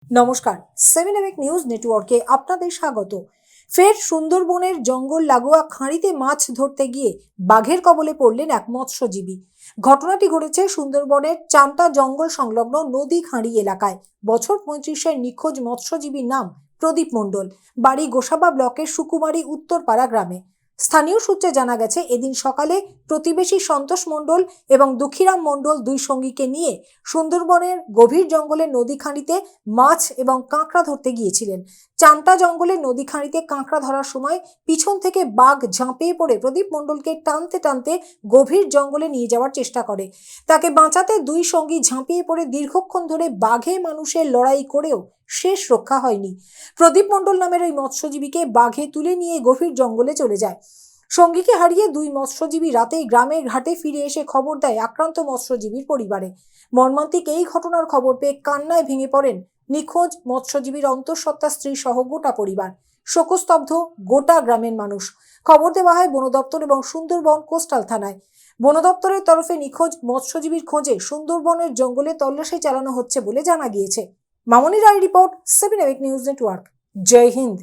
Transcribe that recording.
নমস্কার, 7 নিউজ নেটওয়ার্কে আপনাদের স্বাগত। ফের সুন্দরবনের জঙ্গল লাগোয়া খাঁড়িতে মাছ ধরতে গিয়ে বাঘের কবলে পড়লেন এক মৎস্যজীবী। ঘটনাটি ঘটেছে সুন্দরবনের চামটা জঙ্গল সংলগ্ন নদী খাঁড়ি এলাকায়। বছর 35-এর নিখোঁজ মৎস্যজীবীর নাম প্রদীপ মণ্ডল, বাড়ি গোসাবা ব্লকের সুকুমারী উত্তরপাড়া গ্রামে। স্থানীয় সূত্রে জানা গেছে, এদিন সকালে প্রতিবেশী সন্তোষ মণ্ডল এবং দুঃখীরাম মণ্ডল দুই সঙ্গীকে নিয়ে সুন্দরবনের গভীর জঙ্গলের নদী খাঁড়িতে মাছ এবং কাঁকড়া ধরতে গিয়েছিলেন। চামটা জঙ্গলের নদী খাঁড়িতে কাঁকড়া ধরার সময় পিছন থেকে বাঘ ঝাঁপিয়ে পড়ে প্রদীপ মণ্ডলকে টানতে টানতে গভীর জঙ্গলে নিয়ে যাওয়ার চেষ্টা করে। তাকে বাঁচাতে দুই সঙ্গী ঝাঁপিয়ে পড়ে দীর্ঘক্ষণ ধরে বাঘে মানুষের লড়াই করেও শেষ রক্ষা হয়নি। প্রদীপ মণ্ডল নামের ওই মৎস্যজীবীকে বাঘে তুলে নিয়ে গভীর জঙ্গলে চলে যায়। সঙ্গীকে হারিয়ে দুই মৎস্যজীবী রাতেই গ্রামের ঘাটে ফিরে এসে খবর দেয় আক্রান্ত মৎস্যজীবীর পরিবারে। মর্মান্তিক এই ঘটনার খবর পেয়ে কান্নায় ভেঙে পড়েন নিখোঁজ মৎস্যজীবীর অন্তঃসত্ত্বা স্ত্রী সহ গোটা পরিবার। শোকস্তব্ধ গোটা গ্রামের মানুষ। খবর দেওয়া হয় বন দপ্তর এবং সুন্দরবন কোস্টাল থানায়। বন দপ্তরের তরফে নিখোঁজ মৎস্যজীবীর খোঁজে সুন্দরবনের জঙ্গলে তল্লাশি চালানো হচ্ছে বলে জানা গিয়েছে। মামনি রায় রিপোর্ট, 7 নিউজ নেটওয়ার্ক। জয় হিন্দ।